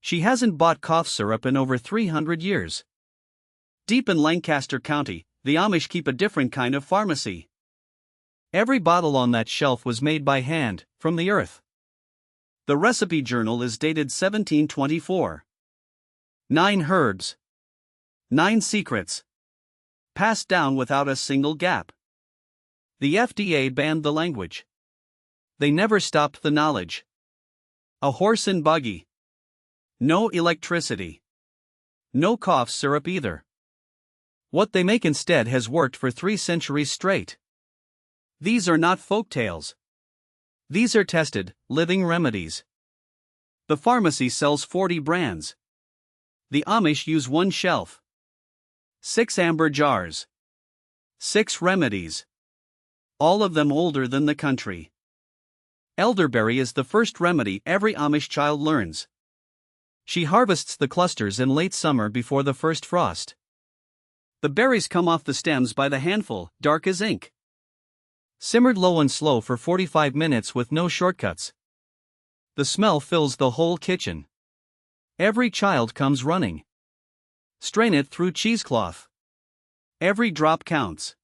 She hasn't bought cough syrup in over 300 years. Deep in Lancaster County, the Amish keep a different kind of pharmacy. Every bottle on that shelf was made by hand, from the earth. The recipe journal is dated 1724. 9 herbs. 9 secrets. Passed down without a single gap. The FDA banned the language. They never stopped the knowledge. A horse and buggy. No electricity. No cough syrup either. What they make instead has worked for 3 centuries straight. These are not folk tales. These are tested, living remedies. The pharmacy sells 40 brands. The Amish use 1 shelf. 6 amber jars. 6 remedies. All of them older than the country. Elderberry is the first remedy every Amish child learns. She harvests the clusters in late summer before the first frost. The berries come off the stems by the handful, dark as ink. Simmered low and slow for 45 minutes with no shortcuts. The smell fills the whole kitchen. Every child comes running. Strain it through cheesecloth. Every drop counts.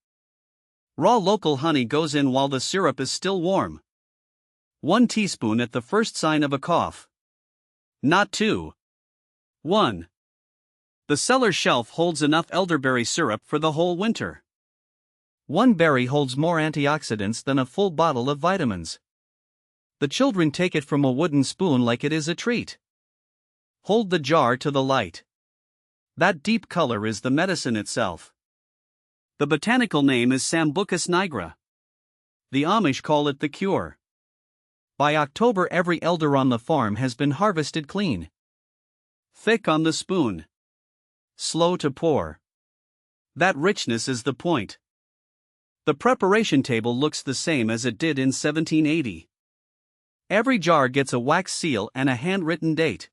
Raw local honey goes in while the syrup is still warm. 1 teaspoon at the first sign of a cough. Not 2. 1. The cellar shelf holds enough elderberry syrup for the whole winter. 1 berry holds more antioxidants than a full bottle of vitamins. The children take it from a wooden spoon like it is a treat. Hold the jar to the light. That deep color is the medicine itself. The botanical name is Sambucus nigra. The Amish call it the cure. By October, every elder on the farm has been harvested clean. Thick on the spoon. Slow to pour. That richness is the point. The preparation table looks the same as it did in 1780. Every jar gets a wax seal and a handwritten date.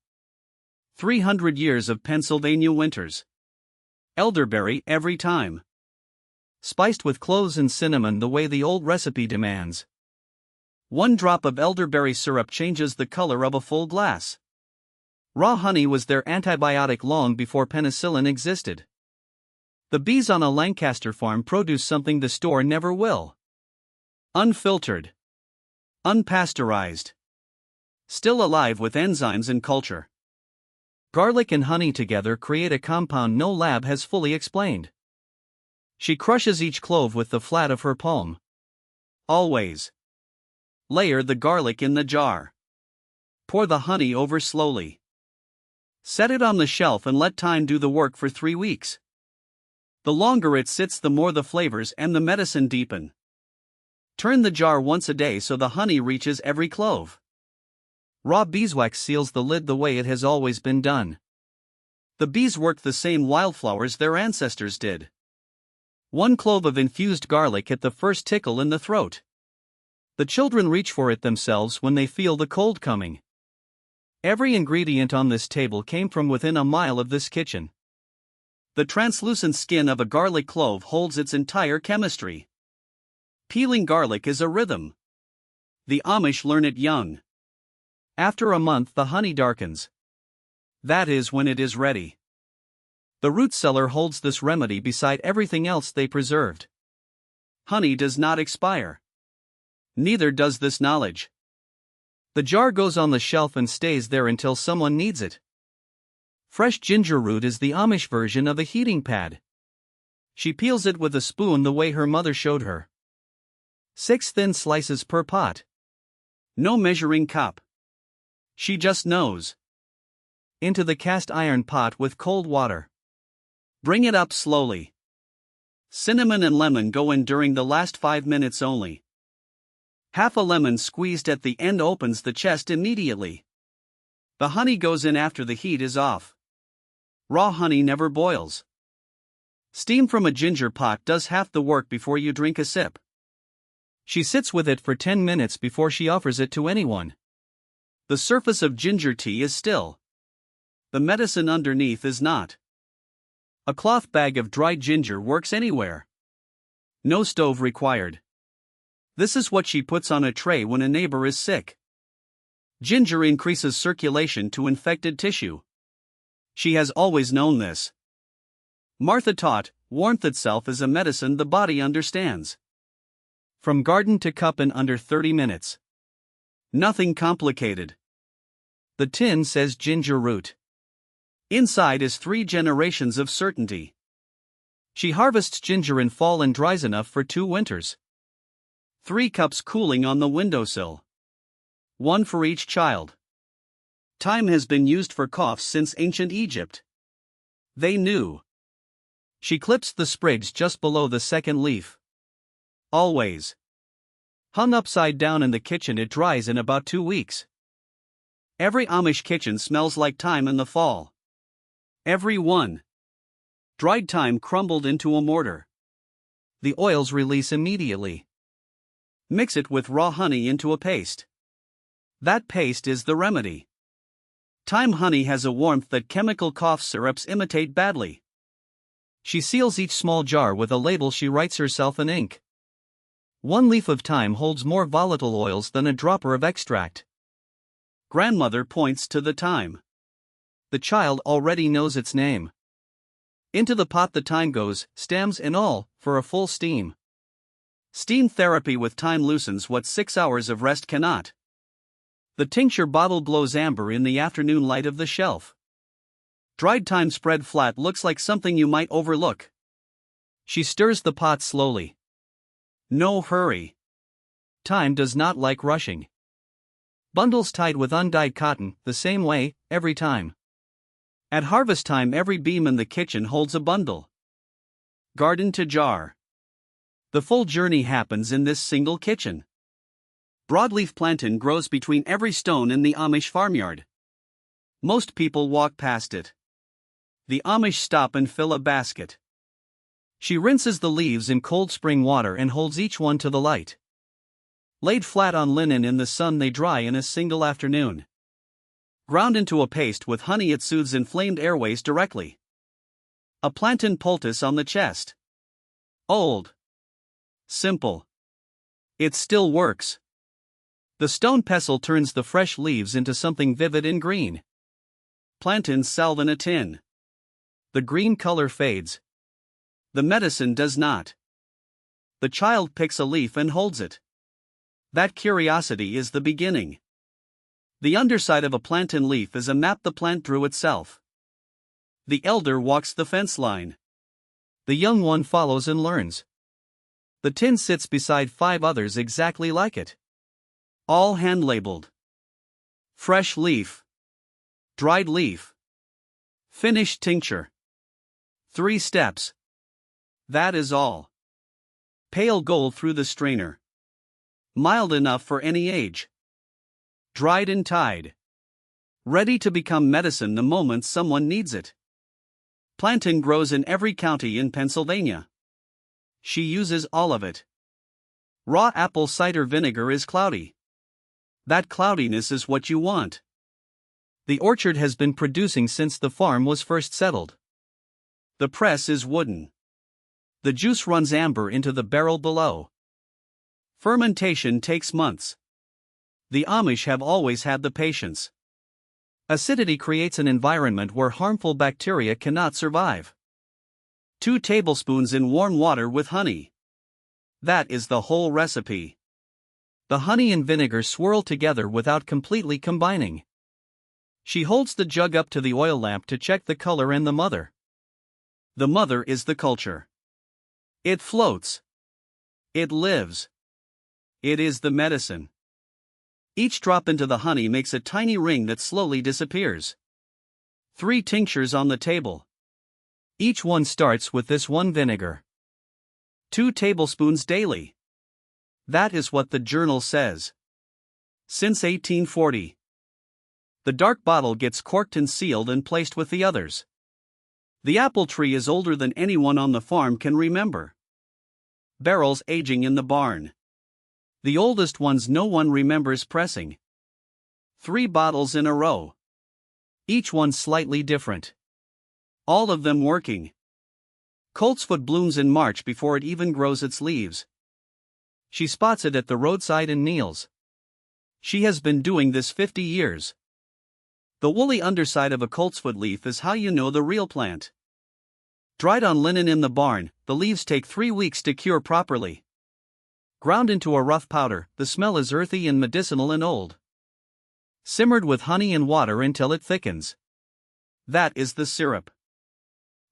300 years of Pennsylvania winters. Elderberry every time. Spiced with cloves and cinnamon the way the old recipe demands. 1 drop of elderberry syrup changes the color of a full glass. Raw honey was their antibiotic long before penicillin existed. The bees on a Lancaster farm produce something the store never will. Unfiltered. Unpasteurized. Still alive with enzymes and culture. Garlic and honey together create a compound no lab has fully explained. She crushes each clove with the flat of her palm. Always. Layer the garlic in the jar. Pour the honey over slowly. Set it on the shelf and let time do the work for 3 weeks. The longer it sits, the more the flavors and the medicine deepen. Turn the jar once a day so the honey reaches every clove. Raw beeswax seals the lid the way it has always been done. The bees work the same wildflowers their ancestors did. 1 clove of infused garlic at the first tickle in the throat. The children reach for it themselves when they feel the cold coming. Every ingredient on this table came from within a mile of this kitchen. The translucent skin of a garlic clove holds its entire chemistry. Peeling garlic is a rhythm. The Amish learn it young. After a month, the honey darkens. That is when it is ready. The root cellar holds this remedy beside everything else they preserved. Honey does not expire. Neither does this knowledge. The jar goes on the shelf and stays there until someone needs it. Fresh ginger root is the Amish version of a heating pad. She peels it with a spoon the way her mother showed her. 6 thin slices per pot. No measuring cup. She just knows. Into the cast iron pot with cold water. Bring it up slowly. Cinnamon and lemon go in during the last 5 minutes only. Half a lemon squeezed at the end opens the chest immediately. The honey goes in after the heat is off. Raw honey never boils. Steam from a ginger pot does half the work before you drink a sip. She sits with it for 10 minutes before she offers it to anyone. The surface of ginger tea is still. The medicine underneath is not. A cloth bag of dried ginger works anywhere. No stove required. This is what she puts on a tray when a neighbor is sick. Ginger increases circulation to infected tissue. She has always known this. Martha taught, warmth itself is a medicine the body understands. From garden to cup in under 30 minutes. Nothing complicated. The tin says ginger root. Inside is 3 generations of certainty. She harvests ginger in fall and dries enough for 2 winters. 3 cups cooling on the windowsill. 1 for each child. Thyme has been used for coughs since ancient Egypt. They knew. She clips the sprigs just below the second leaf. Always. Hung upside down in the kitchen, it dries in about 2 weeks. Every Amish kitchen smells like thyme in the fall. Every one. Dried thyme crumbled into a mortar. The oils release immediately. Mix it with raw honey into a paste. That paste is the remedy. Thyme honey has a warmth that chemical cough syrups imitate badly. She seals each small jar with a label she writes herself in ink. 1 leaf of thyme holds more volatile oils than a dropper of extract. Grandmother points to the thyme. The child already knows its name. Into the pot the thyme goes, stems and all, for a full steam. Steam therapy with thyme loosens what 6 hours of rest cannot. The tincture bottle glows amber in the afternoon light of the shelf. Dried thyme spread flat looks like something you might overlook. She stirs the pot slowly. No hurry. Thyme does not like rushing. Bundles tied with undyed cotton, the same way, every time. At harvest time every beam in the kitchen holds a bundle. Garden to jar. The full journey happens in this single kitchen. Broadleaf plantain grows between every stone in the Amish farmyard. Most people walk past it. The Amish stop and fill a basket. She rinses the leaves in cold spring water and holds each one to the light. Laid flat on linen in the sun, they dry in a single afternoon. Ground into a paste with honey, it soothes inflamed airways directly. A plantain poultice on the chest. Old. Simple. It still works. The stone pestle turns the fresh leaves into something vivid and green. Plantain salve in a tin. The green color fades. The medicine does not. The child picks a leaf and holds it. That curiosity is the beginning. The underside of a plantain leaf is a map the plant drew itself. The elder walks the fence line. The young one follows and learns. The tin sits beside 5 others exactly like it. All hand-labeled. Fresh leaf. Dried leaf. Finished tincture. 3 steps. That is all. Pale gold through the strainer. Mild enough for any age. Dried and tied. Ready to become medicine the moment someone needs it. Plantain grows in every county in Pennsylvania. She uses all of it. Raw apple cider vinegar is cloudy. That cloudiness is what you want. The orchard has been producing since the farm was first settled. The press is wooden. The juice runs amber into the barrel below. Fermentation takes months. The Amish have always had the patience. Acidity creates an environment where harmful bacteria cannot survive. 2 tablespoons in warm water with honey. That is the whole recipe. The honey and vinegar swirl together without completely combining. She holds the jug up to the oil lamp to check the color and the mother. The mother is the culture. It floats. It lives. It is the medicine. Each drop into the honey makes a tiny ring that slowly disappears. 3 tinctures on the table. Each one starts with this one vinegar. 2 tablespoons daily. That is what the journal says. Since 1840. The dark bottle gets corked and sealed and placed with the others. The apple tree is older than anyone on the farm can remember. Barrels aging in the barn. The oldest ones no one remembers pressing. 3 bottles in a row. Each one slightly different. All of them working. Coltsfoot blooms in March before it even grows its leaves. She spots it at the roadside and kneels. She has been doing this 50 years. The woolly underside of a coltsfoot leaf is how you know the real plant. Dried on linen in the barn, the leaves take 3 weeks to cure properly. Ground into a rough powder, the smell is earthy and medicinal and old. Simmered with honey and water until it thickens. That is the syrup.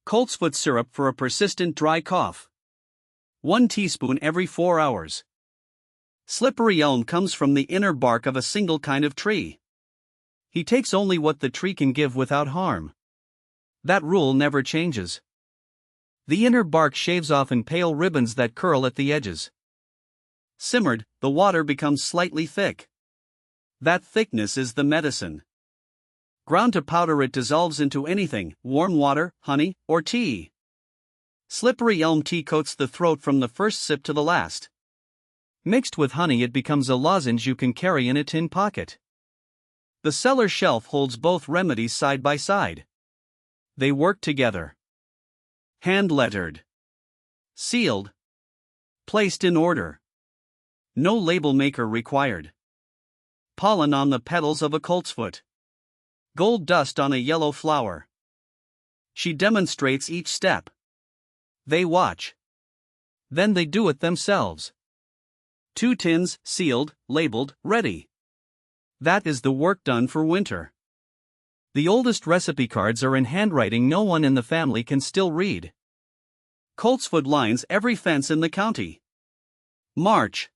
Coltsfoot syrup for a persistent dry cough. 1 teaspoon every 4 hours. Slippery elm comes from the inner bark of a single kind of tree. He takes only what the tree can give without harm. That rule never changes. The inner bark shaves off in pale ribbons that curl at the edges. Simmered, the water becomes slightly thick. That thickness is the medicine. Ground to powder, it dissolves into anything: warm water, honey, or tea. Slippery elm tea coats the throat from the first sip to the last. Mixed with honey, it becomes a lozenge you can carry in a tin pocket. The cellar shelf holds both remedies side by side. They work together. Hand-lettered. Sealed. Placed in order. No label maker required. Pollen on the petals of a coltsfoot. Gold dust on a yellow flower. She demonstrates each step. They watch. Then they do it themselves. 2 tins, sealed, labeled, ready. That is the work done for winter. The oldest recipe cards are in handwriting no one in the family can still read. Coltsfoot lines every fence in the county. March.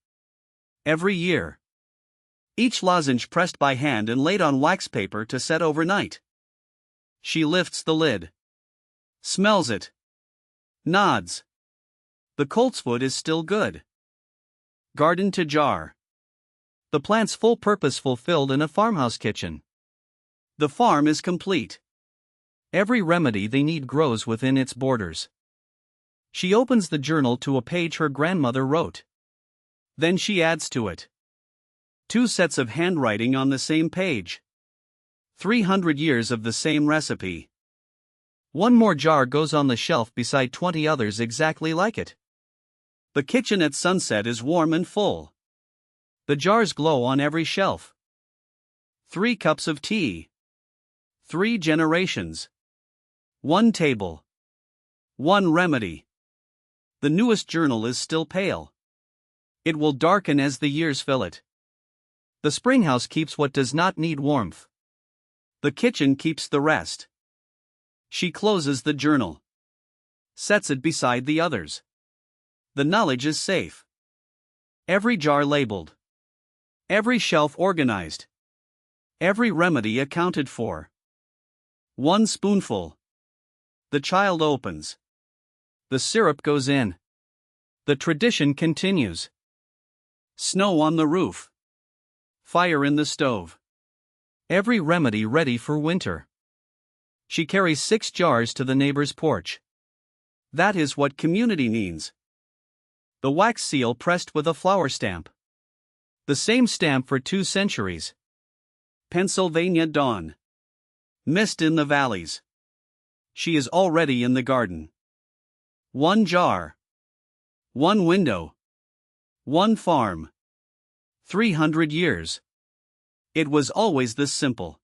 Every year. Each lozenge pressed by hand and laid on wax paper to set overnight. She lifts the lid. Smells it. Nods. The coltsfoot is still good. Garden to jar. The plant's full purpose fulfilled in a farmhouse kitchen. The farm is complete. Every remedy they need grows within its borders. She opens the journal to a page her grandmother wrote. Then she adds to it 2 sets of handwriting on the same page. 300 years of the same recipe. 1 more jar goes on the shelf beside 20 others exactly like it. The kitchen at sunset is warm and full. The jars glow on every shelf. 3 cups of tea. 3 generations. 1 table. 1 remedy. The newest journal is still pale. It will darken as the years fill it. The springhouse keeps what does not need warmth. The kitchen keeps the rest. She closes the journal. Sets it beside the others. The knowledge is safe. Every jar labeled. Every shelf organized. Every remedy accounted for. 1 spoonful. The child opens. The syrup goes in. The tradition continues. Snow on the roof. Fire in the stove. Every remedy ready for winter. She carries 6 jars to the neighbor's porch. That is what community means. The wax seal pressed with a flower stamp. The same stamp for 2 centuries. Pennsylvania dawn. Mist in the valleys. She is already in the garden. 1 jar. 1 window. 1 farm. 300 years. It was always this simple.